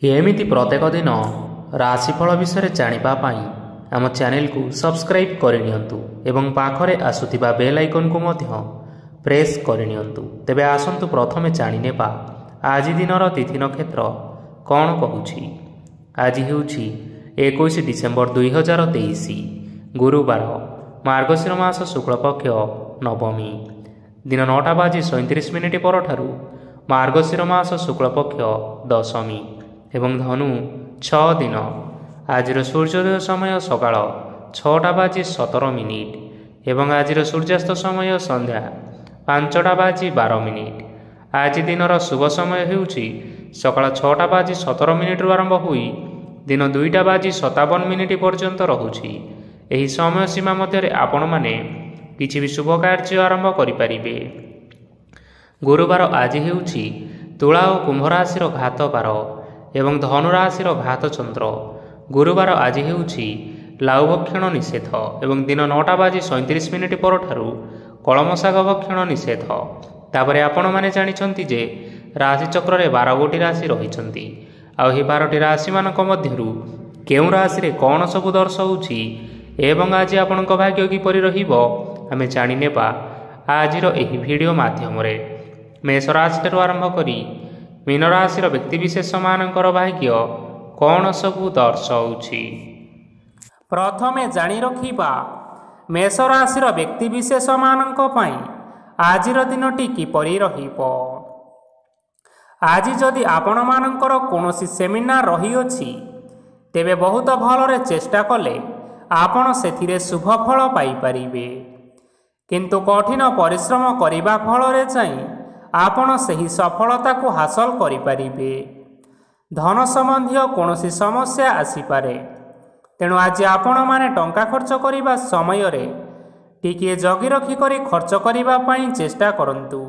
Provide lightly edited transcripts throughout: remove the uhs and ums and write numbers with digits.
एमिति प्रत्येक दिन राशिफल विषय जानिबा पाई आम चैनल को सब्सक्राइब करनियंतु एवं पाखरे आसुथिबा बेल आइकन को मध्य प्रेस करनियंतु। तेबे आसंतु प्रथमे जानिनेबा आज दिनर तिथि नक्षत्र कौन कहूछि। आज हेउछि 21 डिसेम्बर 2023 गुरुवार, मार्गशीर मास शुक्लपक्ष नवमी, दिन 9:37 परठारु मार्गशीर मास शुक्लपक्ष दशमी एवं धनु 6 दिन। आज सूर्योदय समय सकाळ 6:17 एवं आज सूर्यास्त समय संध्या 5:12। आज दिनर शुभ समय हेउछि सकाळ 6:17 आरंभ होई दिन 2:57 पर्यंत रहुछि। एही समय सीमा मध्य आपण माने किछि भी शुभ कार्य आरंभ करि परिबे। गुरुवार आज हेउछि तुला और कुंभ राशिर घात बार एवं धनुराशिर घात चंद्र। गुरुवार आज हेउछि लाउ भक्षण निषेध एवं दिन 9:37 परठारु कलम शाग भक्षण निषेध। तापरे आपण माने जानिछंती जे राशि चक्र रे 12 गोटी राशि रहिछंती। आ ही 12टी राशि मानक मध्यरु केउ राशि रे कोन सब दर्शाउछि एवं आज आपणक भाग्य किपरि रहिबो आमे जानि नेबा आजिर एही वीडियो माध्यम रे। मेष राशि आरंभ करी मीन राशि व्यक्तिविशेष मानकर भाग्य कौन सबू दर्शाउछि। प्रथमे जानि रखिबा मेष राशि व्यक्तिविशेष मानक पई आजिर दिनटी किपरि रहिबो। आज जदि आपण मानकर कोनोसी सेमिनार रही अछि तेबे बहुत भलरे चेष्टा कले आपण सेथिरे शुभ फल पाई परिबे, किंतु कठिन परिश्रम करिबा फलरे चाहिँ आपण सही सफलता को हासिल करि परिबे। धन संबंधी कोनोसी समस्या आसीपारे, तेणु आज आपण माने टंका खर्च करिबा समय रे टिके जगी रखी करी खर्च करिबा पई चेष्टा करंतु।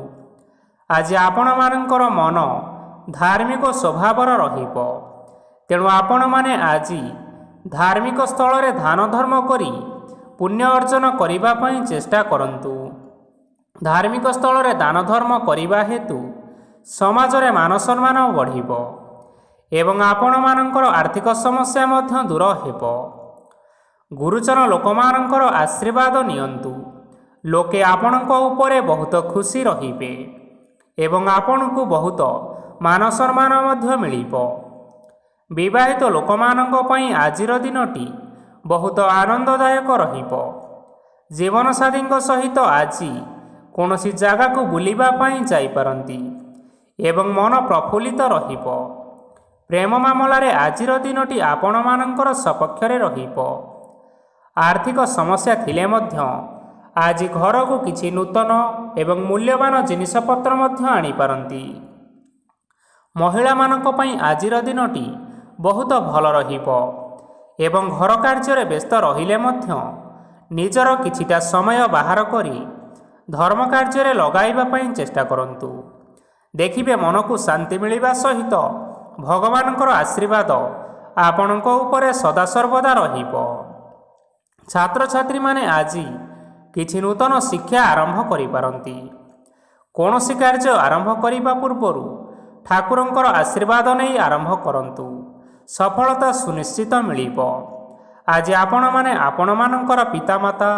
आज आपण मानकर मन धार्मिक स्वभावर रहिबो, तेणु आपण माने आज धार्मिक स्थल रे दान धर्म करी पुण्य अर्जन करिबा पई चेष्टा करंतु। धार्मिक स्थल रे दान धर्म करिबा हेतु समाज रे मान सम्मान बढ़िबो एवं आपण मानकर आर्थिक समस्या मध्य दूर हेबो। गुरुजन लोकमानकर आशीर्वाद नियंतु। लोके आपणक उपरे बहुत खुशी रहिबे एवं आपणकु बहुत मान सम्मान मध्य मिलिबो। विवाहित लोकमानक पई आजिर दिनटी बहुत आनंददायक रहिबो। जीवन साथीଙ୍କ सहित आजी कोनोसी जागा को बुलिबा पई जाई पारंती एवं मन प्रफुल्लित रहिबो। प्रेम मामला रे आजिर दिनटी आपण मानकर सपक्ष रे रहिबो। आर्थिक समस्या थिले मध्य आज घर को किछि नूतन एवं मूल्यवान जिनिसपत्र मध्य आनी पारंती। महिला मानक पई आजिर दिनटी बहुत भल रहिबो एवं घर कार्य रे व्यस्त रहिले मध्य निजर किछिटा समय बाहर करी धर्म कार्य रे लगाइबा पई चेष्टा करंतु। देखिबे मन को शांति मिलिबा सहित भगवानकर आशीर्वाद आपणक उपरे सदा सर्वदा रहिबो। छात्र छात्री माने आज किछि नूतन शिक्षा आरंभ करि पारंती। कोनोसी कार्य आरंभ करिबा पूर्वरु ठाकुरंकर आशीर्वाद नै आरंभ करंतु, सफलता सुनिश्चित मिलिबो। आज आपण माने आपण मानकर पितामाता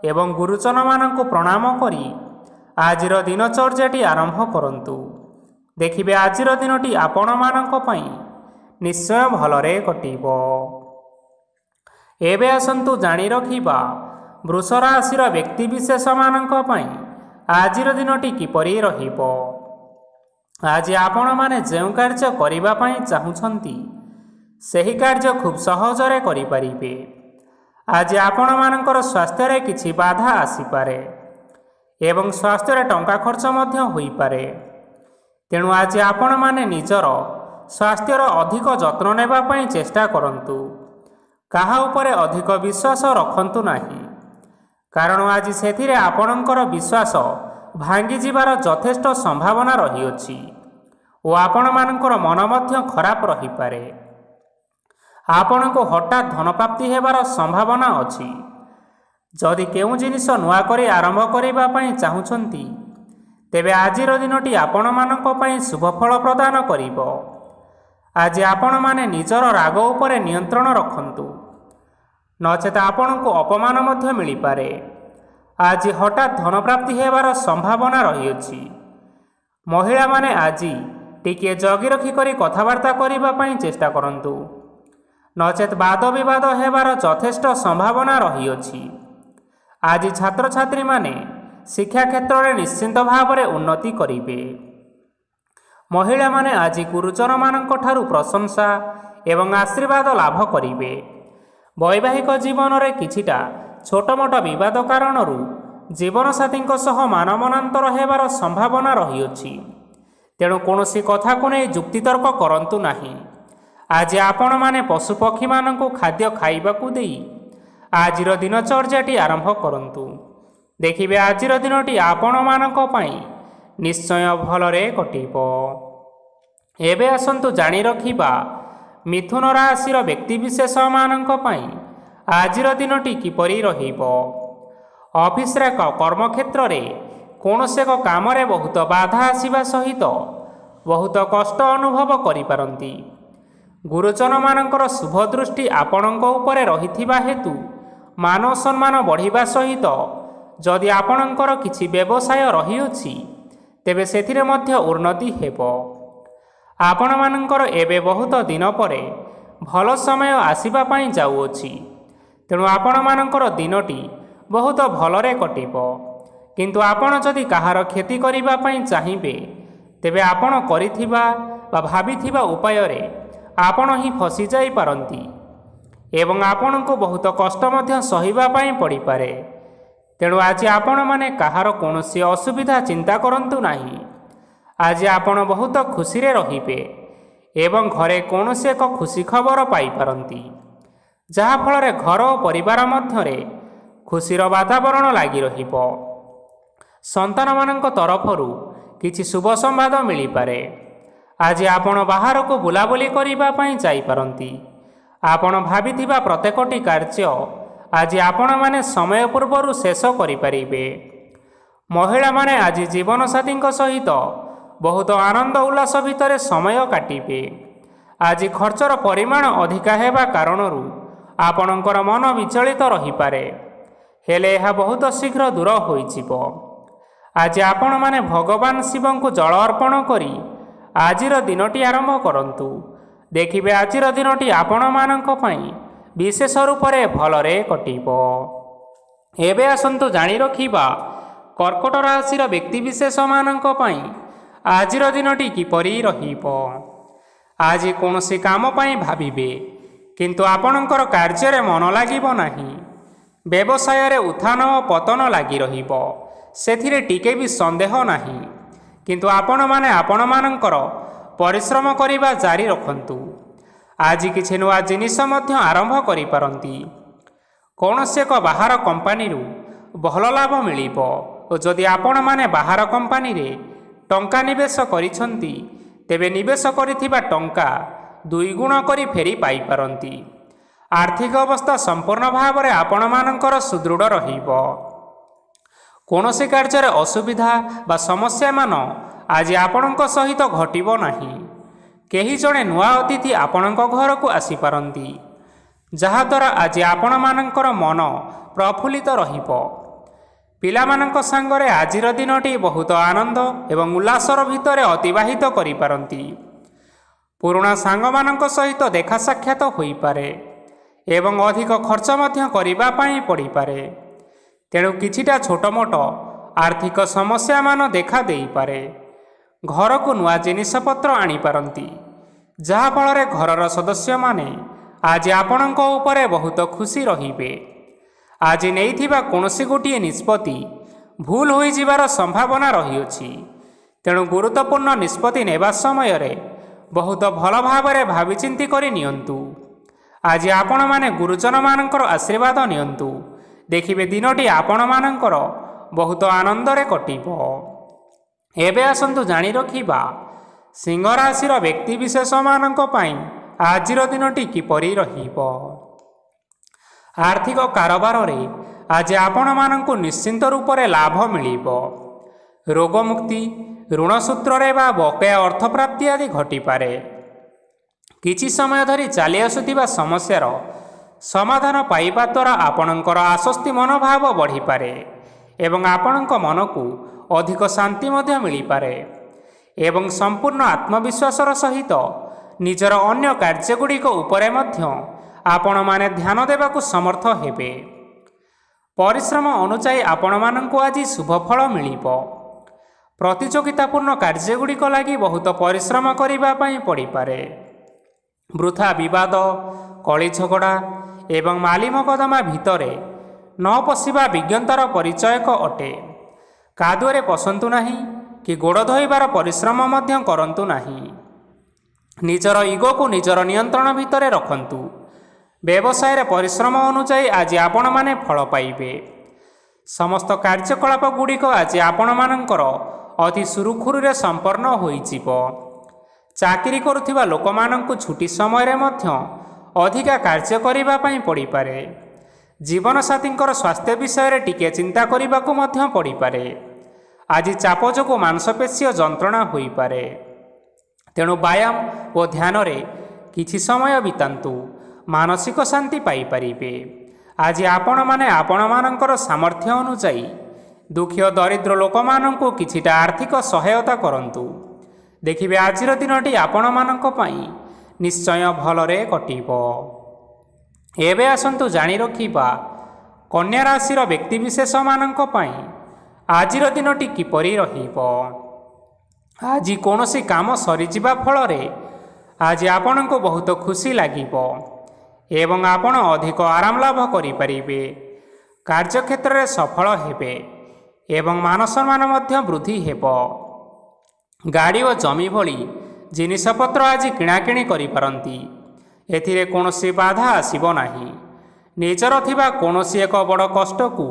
एवं गुरुजन मानकु प्रणाम करी आजिर दिनचर्याटी आरंभ करंतु। देखिबे आजिर दिनटी आपण मानक पई निश्चय भलरे कटिबो। एबे आसंतु जानि रखिबा वृष राशिर व्यक्तिविशेष मानक पई आजिर दिनटी किपरि रहिबो। आज आपण माने जेउ कार्य करिबा पई चाहुछंती सेही कार्य खूब सहजरे करि परिबे। आज आपण मानकर स्वास्थ्य रे किछि बाधा आसी पारे एवं स्वास्थ्य रे टंका खर्च मध्य होई पारे, तेणु आज आपण माने निजर स्वास्थ्यर अधिक जत्न नेबा पई चेष्टा करंतु। काहा उपरे अधिक विश्वास रखंतु नाही, कारण आज सेथिरे आपणकर विश्वास भांगी जिबार यथेष्ट संभावना रही अछि ओ आपण मानकर मन मध्य खराब रही पारे। आपण को हठात धन प्राप्ति हेबार संभावना अछि। जदि केउ जिनिस नुआ करी आरंभ करिबा पई चाहुछंती तेबे आजिर दिनटी आपण मानक पई शुभ फल प्रदान करिबो। ଆଜି ଆପଣମାନେ ନିଜର ରାଗ ଉପରେ ନିୟନ୍ତ୍ରଣ ରଖନ୍ତୁ, ନଚେତ ଆପଣଙ୍କୁ ଅପମାନ ମଧ୍ୟ ମିଳିପାରେ। ଆଜି ହଠାତ୍ ଧନପ୍ରାପ୍ତି ହେବାର ସମ୍ଭାବନା ରହିଅଛି। ମହିଳାମାନେ ଆଜି ଟିକିଏ ଜଗି ରଖି କରି କଥାବାର୍ତ୍ତା କରିବା ପାଇଁ ଚେଷ୍ଟା କରନ୍ତୁ, ନଚେତ ବାଦ ବିବାଦ ହେବାର ଯଥେଷ୍ଟ ସମ୍ଭାବନା ରହିଅଛି। ଆଜି ଛାତ୍ରଛାତ୍ରୀମାନେ ଶିକ୍ଷା କ୍ଷେତ୍ରରେ ନିଶ୍ଚିନ୍ତ ଭାବରେ ଉନ୍ନତି କରିବେ। ମହିଳାମାନେ ଆଜି ଗୁରୁଜନମାନଙ୍କ ଠାରୁ ପ୍ରଶଂସା ଏବଂ ଆଶୀର୍ବାଦ ଲାଭ କରିବେ। ବୈବାହିକ ଜୀବନରେ କିଛିଟା ଛୋଟମୋଟ ବିବାଦ କାରଣରୁ ଜୀବନସାଥୀଙ୍କ ସହ ମାନମନାନ୍ତର ହେବାର ସମ୍ଭାବନା ରହିଅଛି। ତେଣୁ କୌଣସି କଥାକୁ ନେଇ ଯୁକ୍ତିତର୍କ କରନ୍ତୁ ନାହିଁ। ଆଜି ଆପଣମାନେ ପଶୁପକ୍ଷୀମାନଙ୍କୁ ଖାଦ୍ୟ ଖାଇବାକୁ ଦେଇ ଆଜିର ଦିନଚର୍ଯ୍ୟାଟି ଆରମ୍ଭ କରନ୍ତୁ। ଦେଖିବେ ଆଜିର ଦିନଟି ଆପଣମାନଙ୍କ ପାଇଁ ନିଶ୍ଚୟ ଭଲରେ କଟିବ। ଏବେ ଆସନ୍ତୁ ଜାଣି ରଖିବା ମିଥୁନ ରାଶିର ବ୍ୟକ୍ତିବିଶେଷମାନଙ୍କ ପାଇଁ ଆଜିର ଦିନଟି କିପରି ରହିବ। ଅଫିସରେ କର୍ମକ୍ଷେତ୍ରରେ କୌଣସି ଏକ କାମରେ ବହୁତ ବାଧା ଆସିବା ସହିତ ବହୁତ କଷ୍ଟ ଅନୁଭବ କରିପାରନ୍ତି। ଗୁରୁଜନମାନଙ୍କର ଶୁଭ ଦୃଷ୍ଟି ଆପଣଙ୍କ ଉପରେ ରହିଥିବା ହେତୁ ମାନ ସମ୍ମାନ ବଢ଼ିବା ସହିତ ଯଦି ଆପଣଙ୍କର କିଛି ବ୍ୟବସାୟ ରହିଅଛି ତେବେ ସେଥିରେ ମଧ୍ୟ ଉନ୍ନତି ହେବ। ଆପଣମାନଙ୍କର ଏବେ ବହୁତ ଦିନ ପରେ ଭଲ ସମୟ ଆସିବା ପାଇଁ ଯାଉଅଛି। ତେଣୁ ଆପଣମାନଙ୍କର ଦିନଟି ବହୁତ ଭଲରେ କଟିବ। କିନ୍ତୁ ଆପଣ ଯଦି କାହାର କ୍ଷତି କରିବା ପାଇଁ ଚାହିଁବେ ତେବେ ଆପଣ କରିଥିବା ବା ଭାବିଥିବା ଉପାୟରେ ଆପଣ ହିଁ ଫସିଯାଇପାରନ୍ତି ଏବଂ ଆପଣଙ୍କୁ ବହୁତ କଷ୍ଟ ମଧ୍ୟ ସହିବା ପାଇଁ ପଡ଼ିପାରେ। ତେଣୁ ଆଜି ଆପଣମାନେ କାହାର କୌଣସି ଅସୁବିଧା ଚିନ୍ତା କରନ୍ତୁ ନାହିଁ। ଆଜି ଆପଣ ବହୁତ ଖୁସିରେ ରହିବେ ଏବଂ ଘରେ କୌଣସି ଏକ ଖୁସି ଖବର ପାଇପାରନ୍ତି, ଯାହାଫଳରେ ଘର ଓ ପରିବାର ମଧ୍ୟରେ ଖୁସିର ବାତାବରଣ ଲାଗି ରହିବ। ସନ୍ତାନମାନଙ୍କ ତରଫରୁ କିଛି ଶୁଭ ସମ୍ବାଦ ମିଳିପାରେ। ଆଜି ଆପଣ ବାହାରକୁ ବୁଲାବୁଲି କରିବା ପାଇଁ ଯାଇପାରନ୍ତି। ଆପଣ ଭାବିଥିବା ପ୍ରତ୍ୟେକଟି କାର୍ଯ୍ୟ ଆଜି ଆପଣମାନେ ସମୟ ପୂର୍ବରୁ ଶେଷ କରିପାରିବେ। ମହିଳାମାନେ ଆଜି ଜୀବନସାଥୀଙ୍କ ସହିତ ବହୁତ ଆନନ୍ଦ ଉଲ୍ଲାସ ଭିତରେ ସମୟ କାଟିବେ। ଆଜି ଖର୍ଚ୍ଚର ପରିମାଣ ଅଧିକା ହେବା କାରଣରୁ ଆପଣଙ୍କର ମନ ବିଚଳିତ ରହିପାରେ, ହେଲେ ଏହା ବହୁତ ଶୀଘ୍ର ଦୂର ହୋଇଯିବ। ଆଜି ଆପଣମାନେ ଭଗବାନ ଶିବଙ୍କୁ ଜଳ ଅର୍ପଣ କରି ଆଜିର ଦିନଟି ଆରମ୍ଭ କରନ୍ତୁ। ଦେଖିବେ ଆଜିର ଦିନଟି ଆପଣମାନଙ୍କ ପାଇଁ ବିଶେଷ ରୂପରେ ଭଲରେ କଟିବ। ଏବେ ଆସନ୍ତୁ ଜାଣି ରଖିବା କର୍କଟ ରାଶିର ବ୍ୟକ୍ତିବିଶେଷମାନଙ୍କ ପାଇଁ ଆଜିର ଦିନଟି କିପରି ରହିବ। ଆଜି କୌଣସି କାମ ପାଇଁ ଭାବିବେ, କିନ୍ତୁ ଆପଣଙ୍କର କାର୍ଯ୍ୟରେ ମନ ଲାଗିବ ନାହିଁ। ବ୍ୟବସାୟରେ ଉତ୍ଥାନ ଓ ପତନ ଲାଗି ରହିବ, ସେଥିରେ ଟିକେ ବି ସନ୍ଦେହ ନାହିଁ। କିନ୍ତୁ ଆପଣମାନେ ଆପଣମାନଙ୍କର ପରିଶ୍ରମ କରିବା ଜାରି ରଖନ୍ତୁ। ଆଜି କିଛି ନୂଆ ଜିନିଷ ମଧ୍ୟ ଆରମ୍ଭ କରିପାରନ୍ତି। କୌଣସି ଏକ ବାହାର କମ୍ପାନୀରୁ ଭଲ ଲାଭ ମିଳିବ ଓ ଯଦି ଆପଣମାନେ ବାହାର କମ୍ପାନୀରେ ଟଙ୍କା ନିବେଶ କରିଛନ୍ତି ତେବେ ନିବେଶ କରିଥିବା ଟଙ୍କା ଦୁଇଗୁଣ କରି ଫେରି ପାଇପାରନ୍ତି। ଆର୍ଥିକ ଅବସ୍ଥା ସମ୍ପୂର୍ଣ୍ଣ ଭାବରେ ଆପଣମାନଙ୍କର ସୁଦୃଢ଼ ରହିବ। କୌଣସି କାର୍ଯ୍ୟରେ ଅସୁବିଧା ବା ସମସ୍ୟାମାନ ଆଜି ଆପଣଙ୍କ ସହିତ ଘଟିବ ନାହିଁ। କେହି ଜଣେ ନୂଆ ଅତିଥି ଆପଣଙ୍କ ଘରକୁ ଆସିପାରନ୍ତି, ଯାହାଦ୍ୱାରା ଆଜି ଆପଣମାନଙ୍କର ମନ ପ୍ରଫୁଲ୍ଲିତ ରହିବ। ପିଲାମାନଙ୍କ ସାଙ୍ଗରେ ଆଜିର ଦିନଟି ବହୁତ ଆନନ୍ଦ ଏବଂ ଉଲ୍ଲାସର ଭିତରେ ଅତିବାହିତ କରିପାରନ୍ତି। ପୁରୁଣା ସାଙ୍ଗମାନଙ୍କ ସହିତ ଦେଖା ସାକ୍ଷାତ ହୋଇପାରେ ଏବଂ ଅଧିକ ଖର୍ଚ୍ଚ ମଧ୍ୟ କରିବା ପାଇଁ ପଡ଼ିପାରେ। ତେଣୁ କିଛିଟା ଛୋଟମୋଟ ଆର୍ଥିକ ସମସ୍ୟାମାନ ଦେଖା ଦେଇପାରେ। ଘରକୁ ନୂଆ ଜିନିଷପତ୍ର ଆଣିପାରନ୍ତି, ଯାହାଫଳରେ ଘରର ସଦସ୍ୟମାନେ ଆଜି ଆପଣଙ୍କ ଉପରେ ବହୁତ ଖୁସି ରହିବେ। ଆଜି ନେଇଥିବା କୌଣସି ଗୋଟିଏ ନିଷ୍ପତ୍ତି ଭୁଲ ହୋଇଯିବାର ସମ୍ଭାବନା ରହିଅଛି। ତେଣୁ ଗୁରୁତ୍ୱପୂର୍ଣ୍ଣ ନିଷ୍ପତ୍ତି ନେବା ସମୟରେ ବହୁତ ଭଲ ଭାବରେ ଭାବିଚିନ୍ତି କରି ନିଅନ୍ତୁ। ଆଜି ଆପଣମାନେ ଗୁରୁଜନମାନଙ୍କର ଆଶୀର୍ବାଦ ନିଅନ୍ତୁ। ଦେଖିବେ ଦିନଟି ଆପଣମାନଙ୍କର ବହୁତ ଆନନ୍ଦରେ କଟିବ। ଏବେ ଆସନ୍ତୁ ଜାଣି ରଖିବା ସିଂହ ରାଶିର ବ୍ୟକ୍ତିବିଶେଷମାନଙ୍କ ପାଇଁ ଆଜିର ଦିନଟି କିପରି ରହିବ। ଆର୍ଥିକ କାରବାରରେ ଆଜି ଆପଣମାନଙ୍କୁ ନିଶ୍ଚିନ୍ତ ରୂପରେ ଲାଭ ମିଳିବ। ରୋଗମୁକ୍ତି, ଋଣ ସୂତ୍ରରେ ବା ବକେୟା ଅର୍ଥପ୍ରାପ୍ତି ଆଦି ଘଟିପାରେ। କିଛି ସମୟ ଧରି ଚାଲି ଆସୁଥିବା ସମସ୍ୟାର ସମାଧାନ ପାଇବା ଦ୍ୱାରା ଆପଣଙ୍କର ଆଶ୍ୱସ୍ତି ମନୋଭାବ ବଢ଼ିପାରେ ଏବଂ ଆପଣଙ୍କ ମନକୁ ଅଧିକ ଶାନ୍ତି ମଧ୍ୟ ମିଳିପାରେ ଏବଂ ସମ୍ପୂର୍ଣ୍ଣ ଆତ୍ମବିଶ୍ୱାସର ସହିତ ନିଜର ଅନ୍ୟ କାର୍ଯ୍ୟଗୁଡ଼ିକ ଉପରେ ମଧ୍ୟ ଆପଣମାନେ ଧ୍ୟାନ ଦେବାକୁ ସମର୍ଥ ହେବେ। ପରିଶ୍ରମ ଅନୁଯାୟୀ ଆପଣମାନଙ୍କୁ ଆଜି ଶୁଭଫଳ ମିଳିବ। ପ୍ରତିଯୋଗିତାପୂର୍ଣ୍ଣ କାର୍ଯ୍ୟଗୁଡ଼ିକ ଲାଗି ବହୁତ ପରିଶ୍ରମ କରିବା ପାଇଁ ପଡ଼ିପାରେ। ବୃଥା ବିବାଦ, କଳି ଝଗଡ଼ା ଏବଂ ମାଲି ମକଦ୍ଦମା ଭିତରେ ନ ପଶିବା ବିଜ୍ଞତାର ପରିଚୟକ ଅଟେ। କାଦୁଅରେ ପଶନ୍ତୁ ନାହିଁ କି ଗୋଡ଼ ଧୋଇବାର ପରିଶ୍ରମ ମଧ୍ୟ କରନ୍ତୁ ନାହିଁ। ନିଜର ଇଗୋକୁ ନିଜର ନିୟନ୍ତ୍ରଣ ଭିତରେ ରଖନ୍ତୁ। ବ୍ୟବସାୟରେ ପରିଶ୍ରମ ଅନୁଯାୟୀ ଆଜି ଆପଣମାନେ ଫଳ ପାଇବେ। ସମସ୍ତ କାର୍ଯ୍ୟକଳାପ ଗୁଡ଼ିକ ଆଜି ଆପଣମାନଙ୍କର ଅତି ସୁରୁଖୁରୁରେ ସମ୍ପନ୍ନ ହୋଇଯିବ। ଚାକିରି କରୁଥିବା ଲୋକମାନଙ୍କୁ ଛୁଟି ସମୟରେ ମଧ୍ୟ ଅଧିକା କାର୍ଯ୍ୟ କରିବା ପାଇଁ ପଡ଼ିପାରେ। ଜୀବନସାଥୀଙ୍କର ସ୍ୱାସ୍ଥ୍ୟ ବିଷୟରେ ଟିକିଏ ଚିନ୍ତା କରିବାକୁ ମଧ୍ୟ ପଡ଼ିପାରେ। ଆଜି ଚାପ ଯୋଗୁଁ ମାଂସପେଶୀୟ ଯନ୍ତ୍ରଣା ହୋଇପାରେ। ତେଣୁ ବ୍ୟାୟାମ ଓ ଧ୍ୟାନରେ କିଛି ସମୟ ବିତାନ୍ତୁ, ମାନସିକ ଶାନ୍ତି ପାଇପାରିବେ। ଆଜି ଆପଣମାନେ ଆପଣମାନଙ୍କର ସାମର୍ଥ୍ୟ ଅନୁଯାୟୀ ଦୁଃଖୀ ଓ ଦରିଦ୍ର ଲୋକମାନଙ୍କୁ କିଛିଟା ଆର୍ଥିକ ସହାୟତା କରନ୍ତୁ। ଦେଖିବେ ଆଜିର ଦିନଟି ଆପଣମାନଙ୍କ ପାଇଁ ନିଶ୍ଚୟ ଭଲରେ କଟିବ। ଏବେ ଆସନ୍ତୁ ଜାଣି ରଖିବା କନ୍ୟା ରାଶିର ବ୍ୟକ୍ତିବିଶେଷମାନଙ୍କ ପାଇଁ ଆଜିର ଦିନଟି କିପରି ରହିବ। ଆଜି କୌଣସି କାମ ସରିଯିବା ଫଳରେ ଆଜି ଆପଣଙ୍କୁ ବହୁତ ଖୁସି ଲାଗିବ ଏବଂ ଆପଣ ଅଧିକ ଆରାମ ଲାଭ କରିପାରିବେ। କାର୍ଯ୍ୟକ୍ଷେତ୍ରରେ ସଫଳ ହେବେ ଏବଂ ମାନସମ୍ମାନ ମଧ୍ୟ ବୃଦ୍ଧି ହେବ। ଗାଡ଼ି ଓ ଜମି ଭଳି ଜିନିଷପତ୍ର ଆଜି କିଣାକିଣି କରିପାରନ୍ତି। ଏଥିରେ କୌଣସି ବାଧା ଆସିବ ନାହିଁ। ନିଜର ଥିବା କୌଣସି ଏକ ବଡ଼ କଷ୍ଟକୁ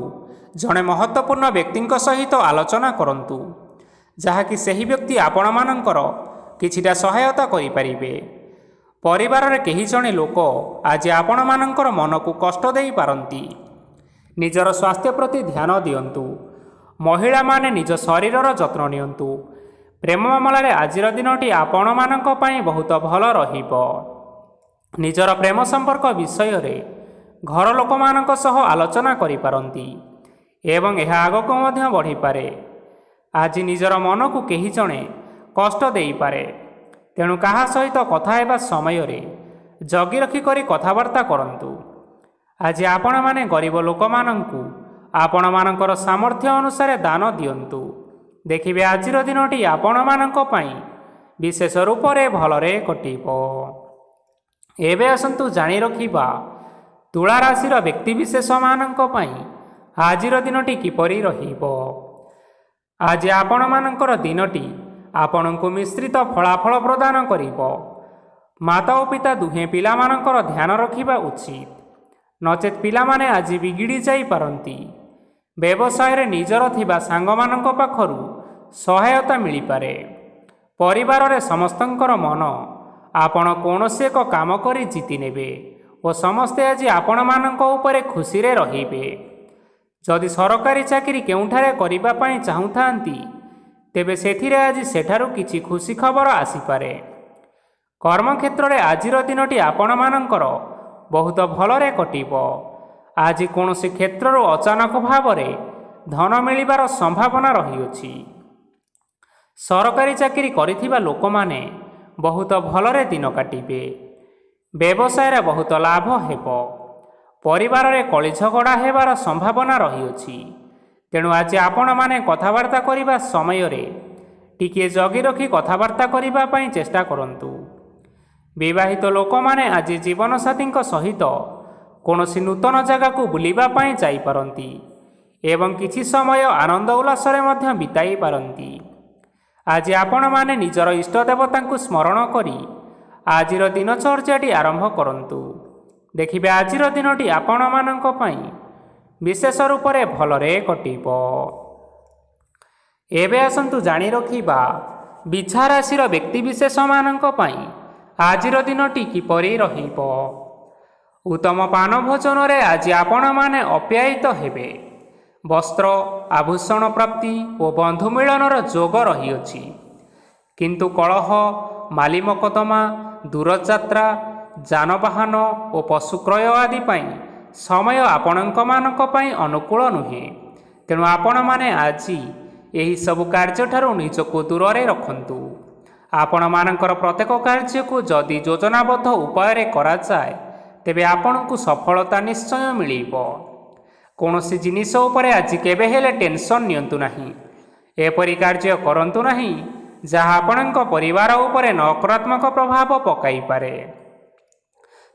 ଜଣେ ମହତ୍ତ୍ୱପୂର୍ଣ୍ଣ ବ୍ୟକ୍ତିଙ୍କ ସହିତ ଆଲୋଚନା କରନ୍ତୁ, ଯାହାକି ସେହି ବ୍ୟକ୍ତି ଆପଣମାନଙ୍କର କିଛିଟା ସହାୟତା କରିପାରିବେ। ପରିବାରରେ କେହି ଜଣେ ଲୋକ ଆଜି ଆପଣମାନଙ୍କର ମନକୁ କଷ୍ଟ ଦେଇପାରନ୍ତି। ନିଜର ସ୍ୱାସ୍ଥ୍ୟ ପ୍ରତି ଧ୍ୟାନ ଦିଅନ୍ତୁ। ମହିଳାମାନେ ନିଜ ଶରୀରର ଯତ୍ନ ନିଅନ୍ତୁ। ପ୍ରେମ ମାମଲାରେ ଆଜିର ଦିନଟି ଆପଣମାନଙ୍କ ପାଇଁ ବହୁତ ଭଲ ରହିବ। ନିଜର ପ୍ରେମ ସମ୍ପର୍କ ବିଷୟରେ ଘର ଲୋକମାନଙ୍କ ସହ ଆଲୋଚନା କରିପାରନ୍ତି ଏବଂ ଏହା ଆଗକୁ ମଧ୍ୟ ବଢ଼ିପାରେ। ଆଜି ନିଜର ମନକୁ କେହି ଜଣେ କଷ୍ଟ ଦେଇପାରେ, ତେଣୁ କାହା ସହିତ କଥା ହେବା ସମୟରେ ଜଗି ରଖି କରି କଥାବାର୍ତ୍ତା କରନ୍ତୁ। ଆଜି ଆପଣମାନେ ଗରିବ ଲୋକମାନଙ୍କୁ ଆପଣମାନଙ୍କର ସାମର୍ଥ୍ୟ ଅନୁସାରେ ଦାନ ଦିଅନ୍ତୁ। ଦେଖିବେ ଆଜିର ଦିନଟି ଆପଣମାନଙ୍କ ପାଇଁ ବିଶେଷ ରୂପରେ ଭଲରେ କଟିବ। ଏବେ ଆସନ୍ତୁ ଜାଣି ରଖିବା ତୁଳା ରାଶିର ବ୍ୟକ୍ତିବିଶେଷମାନଙ୍କ ପାଇଁ ଆଜିର ଦିନଟି କିପରି ରହିବ। ଆଜି ଆପଣମାନଙ୍କର ଦିନଟି ଆପଣଙ୍କୁ ମିଶ୍ରିତ ଫଳାଫଳ ପ୍ରଦାନ କରିବ। ମାତା ଓ ପିତା ଦୁହେଁ ପିଲାମାନଙ୍କର ଧ୍ୟାନ ରଖିବା ଉଚିତ, ନଚେତ୍ ପିଲାମାନେ ଆଜି ବିଗିଡ଼ି ଯାଇପାରନ୍ତି। ବ୍ୟବସାୟରେ ନିଜର ଥିବା ସାଙ୍ଗମାନଙ୍କ ପାଖରୁ ସହାୟତା ମିଳିପାରେ। ପରିବାରରେ ସମସ୍ତଙ୍କର ମନ ଆପଣ କୌଣସି ଏକ କାମ କରି ଜିତି ନେବେ ଓ ସମସ୍ତେ ଆଜି ଆପଣମାନଙ୍କ ଉପରେ ଖୁସିରେ ରହିବେ। ଯଦି ସରକାରୀ ଚାକିରି କେଉଁଠାରେ କରିବା ପାଇଁ ଚାହୁଁଥାନ୍ତି, ତେବେ ସେଥିରେ ଆଜି ସେଠାରୁ କିଛି ଖୁସି ଖବର ଆସିପାରେ। କର୍ମକ୍ଷେତ୍ରରେ ଆଜିର ଦିନଟି ଆପଣମାନଙ୍କର ବହୁତ ଭଲରେ କଟିବ। ଆଜି କୌଣସି କ୍ଷେତ୍ରରୁ ଅଚାନକ ଭାବରେ ଧନ ମିଳିବାର ସମ୍ଭାବନା ରହିଅଛି। ସରକାରୀ ଚାକିରି କରିଥିବା ଲୋକମାନେ ବହୁତ ଭଲରେ ଦିନ କାଟିବେ। ବ୍ୟବସାୟରେ ବହୁତ ଲାଭ ହେବ। ପରିବାରରେ କଳି ଝଗଡ଼ା ହେବାର ସମ୍ଭାବନା ରହିଅଛି, ତେଣୁ ଆଜି ଆପଣମାନେ କଥାବାର୍ତ୍ତା କରିବା ସମୟରେ ଟିକିଏ ଜଗି ରଖି କଥାବାର୍ତ୍ତା କରିବା ପାଇଁ ଚେଷ୍ଟା କରନ୍ତୁ। ବିବାହିତ ଲୋକମାନେ ଆଜି ଜୀବନସାଥୀଙ୍କ ସହିତ କୌଣସି ନୂତନ ଜାଗାକୁ ବୁଲିବା ପାଇଁ ଯାଇପାରନ୍ତି ଏବଂ କିଛି ସମୟ ଆନନ୍ଦ ଉଲ୍ଲାସରେ ମଧ୍ୟ ବିତାଇ ପାରନ୍ତି। ଆଜି ଆପଣମାନେ ନିଜର ଇଷ୍ଟ ଦେବତାଙ୍କୁ ସ୍ମରଣ କରି ଆଜିର ଦିନଚର୍ଯ୍ୟାଟି ଆରମ୍ଭ କରନ୍ତୁ। ଦେଖିବେ ଆଜିର ଦିନଟି ଆପଣମାନଙ୍କ ପାଇଁ ବିଶେଷ ରୂପରେ ଭଲରେ କଟିବ। ଏବେ ଆସନ୍ତୁ ଜାଣି ରଖିବା ବିଛା ରାଶିର ବ୍ୟକ୍ତିବିଶେଷମାନଙ୍କ ପାଇଁ ଆଜିର ଦିନଟି କିପରି ରହିବ। ଉତ୍ତମ ପାନ ଭୋଜନରେ ଆଜି ଆପଣମାନେ ଅପ୍ୟାୟିତ ହେବେ। ବସ୍ତ୍ର ଆଭୂଷଣ ପ୍ରାପ୍ତି ଓ ବନ୍ଧୁ ମିଳନର ଯୋଗ ରହିଅଛି, କିନ୍ତୁ କଳହ, ମାଲି ମକଦ୍ଦମା, ଦୂରଯାତ୍ରା, ଯାନବାହନ ଓ ପଶୁ କ୍ରୟ ଆଦି ପାଇଁ ସମୟ ଆପଣଙ୍କ ପାଇଁ ଅନୁକୂଳ ନୁହେଁ। ତେଣୁ ଆପଣମାନେ ଆଜି ଏହିସବୁ କାର୍ଯ୍ୟଠାରୁ ନିଜକୁ ଦୂରରେ ରଖନ୍ତୁ। ଆପଣମାନଙ୍କର ପ୍ରତ୍ୟେକ କାର୍ଯ୍ୟକୁ ଯଦି ଯୋଜନାବଦ୍ଧ ଉପାୟରେ କରାଯାଏ ତେବେ ଆପଣଙ୍କୁ ସଫଳତା ନିଶ୍ଚୟ ମିଳିବ। କୌଣସି ଜିନିଷ ଉପରେ ଆଜି କେବେ ହେଲେ ଟେନସନ୍ ନିଅନ୍ତୁ ନାହିଁ। ଏପରି କାର୍ଯ୍ୟ କରନ୍ତୁ ନାହିଁ ଯାହା ଆପଣଙ୍କ ପରିବାର ଉପରେ ନକାରାତ୍ମକ ପ୍ରଭାବ ପକାଇପାରେ।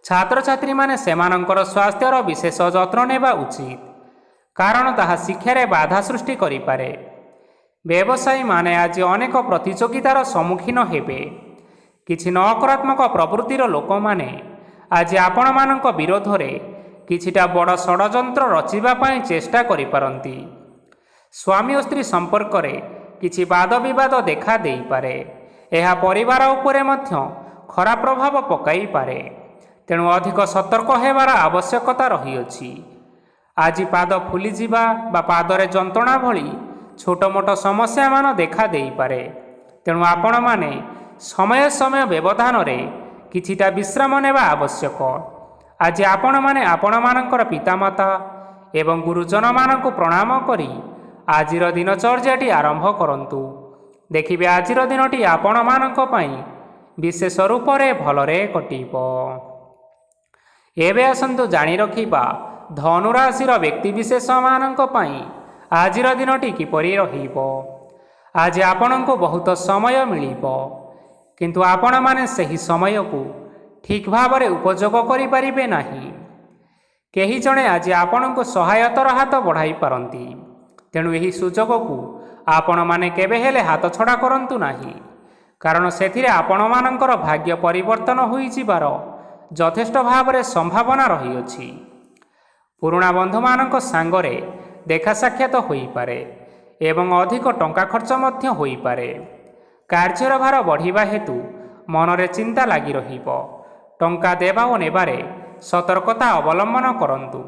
ଛାତ୍ରଛାତ୍ରୀମାନେ ସେମାନଙ୍କର ସ୍ୱାସ୍ଥ୍ୟର ବିଶେଷ ଯତ୍ନ ନେବା ଉଚିତ, କାରଣ ତାହା ଶିକ୍ଷାରେ ବାଧା ସୃଷ୍ଟି କରିପାରେ। ବ୍ୟବସାୟୀମାନେ ଆଜି ଅନେକ ପ୍ରତିଯୋଗିତାର ସମ୍ମୁଖୀନ ହେବେ। କିଛି ନକାରାତ୍ମକ ପ୍ରବୃତ୍ତିର ଲୋକମାନେ ଆଜି ଆପଣମାନଙ୍କ ବିରୋଧରେ କିଛିଟା ବଡ଼ ଷଡ଼ଯନ୍ତ୍ର ରଚିବା ପାଇଁ ଚେଷ୍ଟା କରିପାରନ୍ତି। ସ୍ୱାମୀ ଓ ସ୍ତ୍ରୀ ସମ୍ପର୍କରେ କିଛି ବାଦବିବାଦ ଦେଖା ଦେଇପାରେ। ଏହା ପରିବାର ଉପରେ ମଧ୍ୟ ଖରାପ ପ୍ରଭାବ ପକାଇପାରେ। ତେଣୁ ଅଧିକ ସତର୍କ ହେବାର ଆବଶ୍ୟକତା ରହିଅଛି। ଆଜି ପାଦ ଫୁଲିଯିବା ବା ପାଦରେ ଯନ୍ତ୍ରଣା ଭଳି ଛୋଟ ମୋଟ ସମସ୍ୟାମାନ ଦେଖା ଦେଇପାରେ। ତେଣୁ ଆପଣମାନେ ସମୟ ସମୟ ବ୍ୟବଧାନରେ କିଛିଟା ବିଶ୍ରାମ ନେବା ଆବଶ୍ୟକ। ଆଜି ଆପଣମାନେ ଆପଣମାନଙ୍କର ପିତାମାତା ଏବଂ ଗୁରୁଜନମାନଙ୍କୁ ପ୍ରଣାମ କରି ଆଜିର ଦିନଚର୍ଯ୍ୟାଟି ଆରମ୍ଭ କରନ୍ତୁ। ଦେଖିବେ ଆଜିର ଦିନଟି ଆପଣମାନଙ୍କ ପାଇଁ ବିଶେଷ ରୂପରେ ଭଲରେ କଟିବ। ଏବେ ଆସନ୍ତୁ ଜାଣି ରଖିବା ଧନୁରାଶିର ବ୍ୟକ୍ତିବିଶେଷମାନଙ୍କ ପାଇଁ ଆଜିର ଦିନଟି କିପରି ରହିବ। ଆଜି ଆପଣଙ୍କୁ ବହୁତ ସମୟ ମିଳିବ, କିନ୍ତୁ ଆପଣମାନେ ସେହି ସମୟକୁ ଠିକ୍ ଭାବରେ ଉପଯୋଗ କରିପାରିବେ ନାହିଁ। କେହି ଜଣେ ଆଜି ଆପଣଙ୍କୁ ସହାୟତାର ହାତ ବଢ଼ାଇ ପାରନ୍ତି। ତେଣୁ ଏହି ସୁଯୋଗକୁ ଆପଣମାନେ କେବେ ହେଲେ ହାତଛଡ଼ା କରନ୍ତୁ ନାହିଁ, କାରଣ ସେଥିରେ ଆପଣମାନଙ୍କର ଭାଗ୍ୟ ପରିବର୍ତ୍ତନ ହୋଇଯିବାର ଯଥେଷ୍ଟ ଭାବରେ ସମ୍ଭାବନା ରହିଅଛି। ପୁରୁଣା ବନ୍ଧୁମାନଙ୍କ ସାଙ୍ଗରେ ଦେଖା ସାକ୍ଷାତ ହୋଇପାରେ ଏବଂ ଅଧିକ ଟଙ୍କା ଖର୍ଚ୍ଚ ମଧ୍ୟ ହୋଇପାରେ। କାର୍ଯ୍ୟର ଭାର ବଢ଼ିବା ହେତୁ ମନରେ ଚିନ୍ତା ଲାଗି ରହିବ। ଟଙ୍କା ଦେବା ଓ ନେବାରେ ସତର୍କତା ଅବଲମ୍ବନ କରନ୍ତୁ,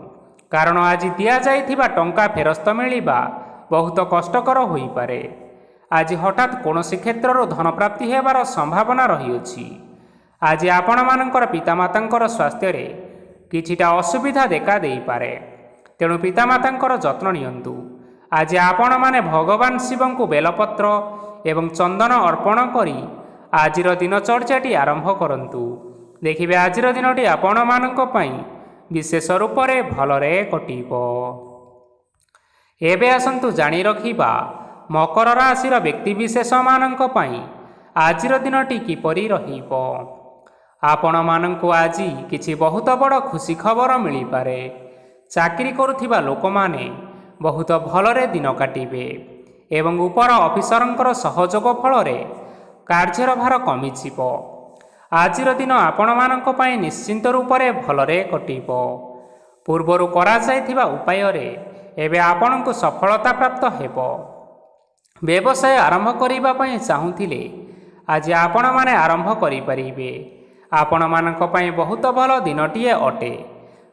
କାରଣ ଆଜି ଦିଆଯାଇଥିବା ଟଙ୍କା ଫେରସ୍ତ ମିଳିବା ବହୁତ କଷ୍ଟକର ହୋଇପାରେ। ଆଜି ହଠାତ୍ କୌଣସି କ୍ଷେତ୍ରରୁ ଧନପ୍ରାପ୍ତି ହେବାର ସମ୍ଭାବନା ରହିଅଛି। ଆଜି ଆପଣମାନଙ୍କର ପିତାମାତାଙ୍କର ସ୍ୱାସ୍ଥ୍ୟରେ କିଛିଟା ଅସୁବିଧା ଦେଖା ଦେଇପାରେ। ତେଣୁ ପିତାମାତାଙ୍କର ଯତ୍ନ ନିଅନ୍ତୁ। ଆଜି ଆପଣମାନେ ଭଗବାନ ଶିବଙ୍କୁ ବେଲପତ୍ର ଏବଂ ଚନ୍ଦନ ଅର୍ପଣ କରି ଆଜିର ଦିନଚର୍ଯ୍ୟାଟି ଆରମ୍ଭ କରନ୍ତୁ। ଦେଖିବେ ଆଜିର ଦିନଟି ଆପଣମାନଙ୍କ ପାଇଁ ବିଶେଷ ରୂପରେ ଭଲରେ କଟିବ। ଏବେ ଆସନ୍ତୁ ଜାଣି ରଖିବା ମକର ରାଶିର ବ୍ୟକ୍ତିବିଶେଷମାନଙ୍କ ପାଇଁ ଆଜିର ଦିନଟି କିପରି ରହିବ। ଆପଣମାନଙ୍କୁ ଆଜି କିଛି ବହୁତ ବଡ଼ ଖୁସି ଖବର ମିଳିପାରେ। ଚାକିରି କରୁଥିବା ଲୋକମାନେ ବହୁତ ଭଲରେ ଦିନ କାଟିବେ ଏବଂ ଉପର ଅଫିସରଙ୍କର ସହଯୋଗ ଫଳରେ କାର୍ଯ୍ୟର ଭାର କମିଯିବ। ଆଜିର ଦିନ ଆପଣମାନଙ୍କ ପାଇଁ ନିଶ୍ଚିନ୍ତ ରୂପରେ ଭଲରେ କଟିବ। ପୂର୍ବରୁ କରାଯାଇଥିବା ଉପାୟରେ ଏବେ ଆପଣଙ୍କୁ ସଫଳତା ପ୍ରାପ୍ତ ହେବ। ବ୍ୟବସାୟ ଆରମ୍ଭ କରିବା ପାଇଁ ଚାହୁଁଥିଲେ ଆଜି ଆପଣମାନେ ଆରମ୍ଭ କରିପାରିବେ। ଆପଣମାନଙ୍କ ପାଇଁ ବହୁତ ଭଲ ଦିନଟିଏ ଅଟେ।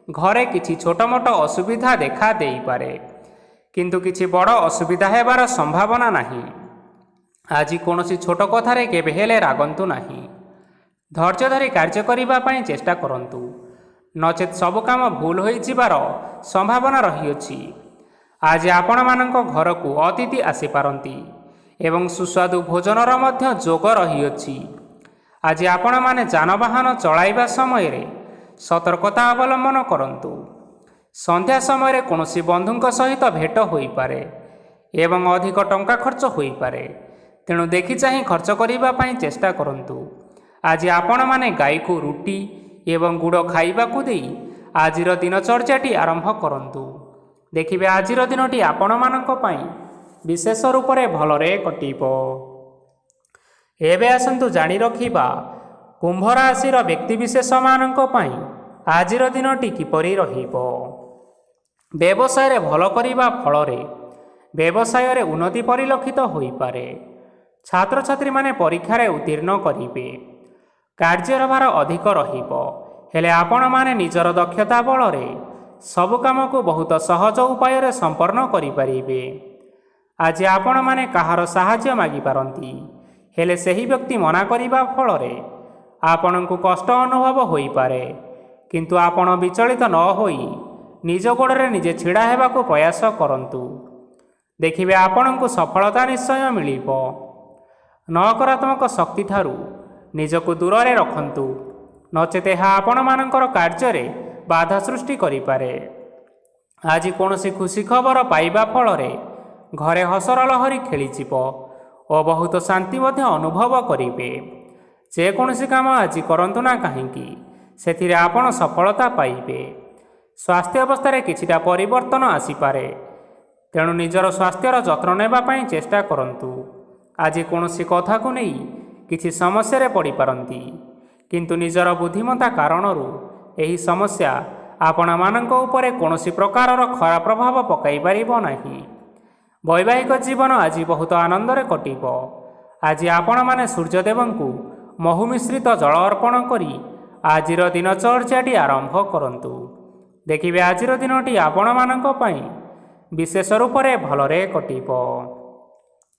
ଘରେ କିଛି ଛୋଟ ମୋଟ ଅସୁବିଧା ଦେଖା ଦେଇପାରେ, କିନ୍ତୁ କିଛି ବଡ଼ ଅସୁବିଧା ହେବାର ସମ୍ଭାବନା ନାହିଁ। ଆଜି କୌଣସି ଛୋଟ କଥାରେ କେବେ ହେଲେ ରାଗନ୍ତୁ ନାହିଁ। ଧୈର୍ଯ୍ୟ ଧରି କାର୍ଯ୍ୟ କରିବା ପାଇଁ ଚେଷ୍ଟା କରନ୍ତୁ, ନଚେତ୍ ସବୁ କାମ ଭୁଲ ହୋଇଯିବାର ସମ୍ଭାବନା ରହିଅଛି। ଆଜି ଆପଣମାନଙ୍କ ଘରକୁ ଅତିଥି ଆସିପାରନ୍ତି ଏବଂ ସୁସ୍ୱାଦୁ ଭୋଜନର ମଧ୍ୟ ଯୋଗ ରହିଅଛି। ଆଜି ଆପଣମାନେ ଯାନବାହନ ଚଳାଇବା ସମୟରେ ସତର୍କତା ଅବଲମ୍ବନ କରନ୍ତୁ। ସନ୍ଧ୍ୟା ସମୟରେ କୌଣସି ବନ୍ଧୁଙ୍କ ସହିତ ଭେଟ ହୋଇପାରେ ଏବଂ ଅଧିକ ଟଙ୍କା ଖର୍ଚ୍ଚ ହୋଇପାରେ। ତେଣୁ ଦେଖି ଚାହିଁ ଖର୍ଚ୍ଚ କରିବା ପାଇଁ ଚେଷ୍ଟା କରନ୍ତୁ। ଆଜି ଆପଣମାନେ ଗାଈକୁ ରୁଟି ଏବଂ ଗୁଡ଼ ଖାଇବାକୁ ଦେଇ ଆଜିର ଦିନଚର୍ଯ୍ୟାଟି ଆରମ୍ଭ କରନ୍ତୁ। ଦେଖିବେ ଆଜିର ଦିନଟି ଆପଣମାନଙ୍କ ପାଇଁ ବିଶେଷ ରୂପରେ ଭଲରେ କଟିବ। ଏବେ ଆସନ୍ତୁ ଜାଣି ରଖିବା କୁମ୍ଭ ରାଶିର ବ୍ୟକ୍ତିବିଶେଷମାନଙ୍କ ପାଇଁ ଆଜିର ଦିନଟି କିପରି ରହିବ। ବ୍ୟବସାୟରେ ଭଲ କରିବା ଫଳରେ ବ୍ୟବସାୟରେ ଉନ୍ନତି ପରିଲକ୍ଷିତ ହୋଇପାରେ। ଛାତ୍ରଛାତ୍ରୀମାନେ ପରୀକ୍ଷାରେ ଉତ୍ତୀର୍ଣ୍ଣ କରିବେ। କାର୍ଯ୍ୟର ଭାର ଅଧିକ ରହିବ, ହେଲେ ଆପଣମାନେ ନିଜର ଦକ୍ଷତା ବଳରେ ସବୁ କାମକୁ ବହୁତ ସହଜ ଉପାୟରେ ସମ୍ପନ୍ନ କରିପାରିବେ। ଆଜି ଆପଣମାନେ କାହାର ସାହାଯ୍ୟ ମାଗିପାରନ୍ତି, ହେଲେ ସେହି ବ୍ୟକ୍ତି ମନା କରିବା ଫଳରେ ଆପଣଙ୍କୁ କଷ୍ଟ ଅନୁଭବ ହୋଇପାରେ, କିନ୍ତୁ ଆପଣ ବିଚଳିତ ନ ହୋଇ ନିଜ ଗୋଡ଼ରେ ନିଜେ ଛିଡ଼ା ହେବାକୁ ପ୍ରୟାସ କରନ୍ତୁ। ଦେଖିବେ ଆପଣଙ୍କୁ ସଫଳତା ନିଶ୍ଚୟ ମିଳିବ। ନକାରାତ୍ମକ ଶକ୍ତିଠାରୁ ନିଜକୁ ଦୂରରେ ରଖନ୍ତୁ, ନଚେତ୍ ଏହା ଆପଣମାନଙ୍କର କାର୍ଯ୍ୟରେ ବାଧା ସୃଷ୍ଟି କରିପାରେ। ଆଜି କୌଣସି ଖୁସି ଖବର ପାଇବା ଫଳରେ ଘରେ ହସର ଲହରୀ ଖେଳିଯିବ ଓ ବହୁତ ଶାନ୍ତି ମଧ୍ୟ ଅନୁଭବ କରିବେ। ଯେକୌଣସି କାମ ଆଜି କରନ୍ତୁ ନା କାହିଁକି, ସେଥିରେ ଆପଣ ସଫଳତା ପାଇବେ। ସ୍ୱାସ୍ଥ୍ୟ ଅବସ୍ଥାରେ କିଛିଟା ପରିବର୍ତ୍ତନ ଆସିପାରେ, ତେଣୁ ନିଜର ସ୍ୱାସ୍ଥ୍ୟର ଯତ୍ନ ନେବା ପାଇଁ ଚେଷ୍ଟା କରନ୍ତୁ। ଆଜି କୌଣସି କଥାକୁ ନେଇ କିଛି ସମସ୍ୟାରେ ପଡ଼ିପାରନ୍ତି, କିନ୍ତୁ ନିଜର ବୁଦ୍ଧିମତ୍ତା କାରଣରୁ ଏହି ସମସ୍ୟା ଆପଣମାନଙ୍କ ଉପରେ କୌଣସି ପ୍ରକାରର ଖରାପ ପ୍ରଭାବ ପକାଇ ପାରିବ ନାହିଁ। ବୈବାହିକ ଜୀବନ ଆଜି ବହୁତ ଆନନ୍ଦରେ କଟିବ। ଆଜି ଆପଣମାନେ ସୂର୍ଯ୍ୟଦେବଙ୍କୁ ମହୁ ମିଶ୍ରିତ ଜଳ ଅର୍ପଣ କରି ଆଜିର ଦିନଚର୍ଯ୍ୟାଟି ଆରମ୍ଭ କରନ୍ତୁ। ଦେଖିବେ ଆଜିର ଦିନଟି ଆପଣମାନଙ୍କ ପାଇଁ ବିଶେଷ ରୂପରେ ଭଲରେ କଟିବ।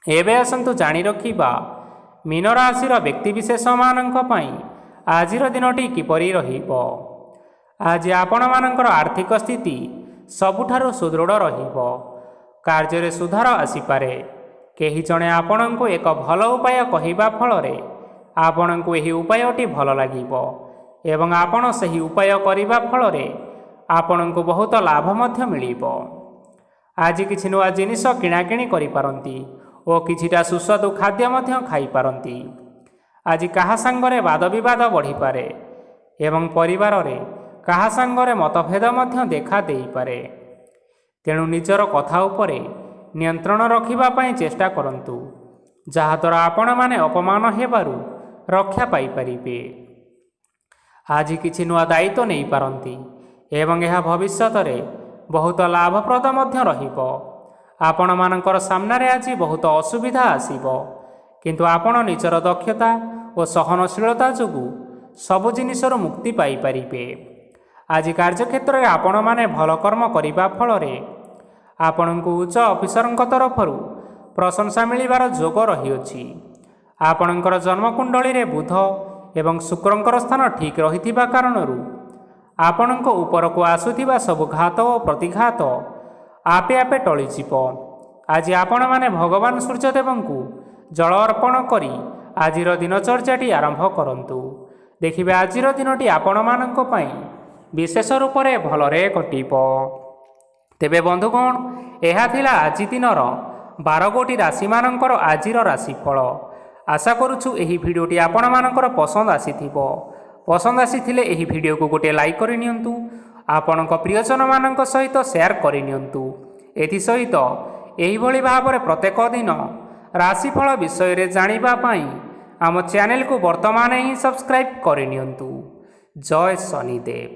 ଏବେ ଆସନ୍ତୁ ଜାଣି ରଖିବା ମୀନ ରାଶିର ବ୍ୟକ୍ତିବିଶେଷମାନଙ୍କ ପାଇଁ ଆଜିର ଦିନଟି କିପରି ରହିବ। ଆଜି ଆପଣମାନଙ୍କର ଆର୍ଥିକ ସ୍ଥିତି ସବୁଠାରୁ ସୁଦୃଢ଼ ରହିବ। କାର୍ଯ୍ୟରେ ସୁଧାର ଆସିପାରେ। କେହି ଜଣେ ଆପଣଙ୍କୁ ଏକ ଭଲ ଉପାୟ କହିବା ଫଳରେ ଆପଣଙ୍କୁ ଏହି ଉପାୟଟି ଭଲ ଲାଗିବ ଏବଂ ଆପଣ ସେହି ଉପାୟ କରିବା ଫଳରେ ଆପଣଙ୍କୁ ବହୁତ ଲାଭ ମଧ୍ୟ ମିଳିବ। ଆଜି କିଛି ନୂଆ ଜିନିଷ କିଣାକିଣି କରିପାରନ୍ତି ଓ କିଛିଟା ସୁସ୍ୱାଦୁ ଖାଦ୍ୟ ମଧ୍ୟ ଖାଇପାରନ୍ତି। ଆଜି କାହା ସାଙ୍ଗରେ ବାଦବିବାଦ ବଢ଼ିପାରେ ଏବଂ ପରିବାରରେ କାହା ସାଙ୍ଗରେ ମତଭେଦ ମଧ୍ୟ ଦେଖା ଦେଇପାରେ। ତେଣୁ ନିଜର କଥା ଉପରେ ନିୟନ୍ତ୍ରଣ ରଖିବା ପାଇଁ ଚେଷ୍ଟା କରନ୍ତୁ, ଯାହାଦ୍ୱାରା ଆପଣମାନେ ଅପମାନ ହେବାରୁ ରକ୍ଷା ପାଇପାରିବେ। ଆଜି କିଛି ନୂଆ ଦାୟିତ୍ୱ ନେଇପାରନ୍ତି ଏବଂ ଏହା ଭବିଷ୍ୟତରେ ବହୁତ ଲାଭପ୍ରଦ ମଧ୍ୟ ରହିବ। ଆପଣମାନଙ୍କର ସାମ୍ନାରେ ଆଜି ବହୁତ ଅସୁବିଧା ଆସିବ, କିନ୍ତୁ ଆପଣ ନିଜର ଦକ୍ଷତା ଓ ସହନଶୀଳତା ଯୋଗୁଁ ସବୁ ଜିନିଷରୁ ମୁକ୍ତି ପାଇପାରିବେ। ଆଜି କାର୍ଯ୍ୟକ୍ଷେତ୍ରରେ ଆପଣମାନେ ଭଲ କର୍ମ କରିବା ଫଳରେ ଆପଣଙ୍କୁ ଉଚ୍ଚ ଅଫିସରଙ୍କ ତରଫରୁ ପ୍ରଶଂସା ମିଳିବାର ଯୋଗ ରହିଅଛି। ଆପଣଙ୍କର ଜନ୍ମକୁଣ୍ଡଳୀରେ ବୁଧ ଏବଂ ଶୁକ୍ରଙ୍କର ସ୍ଥାନ ଠିକ୍ ରହିଥିବା କାରଣରୁ ଆପଣଙ୍କ ଉପରକୁ ଆସୁଥିବା ସବୁ ଘାତ ଓ ପ୍ରତିଘାତ ଆପେ ଆପେ ଟଳିଯିବ। ଆଜି ଆପଣମାନେ ଭଗବାନ ସୂର୍ଯ୍ୟଦେବଙ୍କୁ ଜଳ ଅର୍ପଣ କରି ଆଜିର ଦିନଚର୍ଯ୍ୟାଟି ଆରମ୍ଭ କରନ୍ତୁ। ଦେଖିବେ ଆଜିର ଦିନଟି ଆପଣମାନଙ୍କ ପାଇଁ ବିଶେଷ ରୂପରେ ଭଲରେ କଟିବ। ତେବେ ବନ୍ଧୁଗଣ, ଏହା ଥିଲା ଆଜି ଦିନର 12 ଗୋଟି ରାଶିମାନଙ୍କର ଆଜିର ରାଶିଫଳ। ଆଶା କରୁଛୁ ଏହି ଭିଡ଼ିଓଟି ଆପଣମାନଙ୍କର ପସନ୍ଦ ଆସିଥିବ। ପସନ୍ଦ ଆସିଥିଲେ ଏହି ଭିଡ଼ିଓକୁ ଗୋଟିଏ ଲାଇକ୍ କରିନିଅନ୍ତୁ। ଆପଣଙ୍କ ପ୍ରିୟଜନମାନଙ୍କ ସହିତ ସେୟାର କରିନିଅନ୍ତୁ। ଏଥିସହିତ ଏହିଭଳି ଭାବରେ ପ୍ରତ୍ୟେକ ଦିନ ରାଶିଫଳ ବିଷୟରେ ଜାଣିବା ପାଇଁ ଆମ ଚ୍ୟାନେଲକୁ ବର୍ତ୍ତମାନ ହିଁ ସବସ୍କ୍ରାଇବ୍ କରିନିଅନ୍ତୁ। ଜୟ ଶନିଦେବ।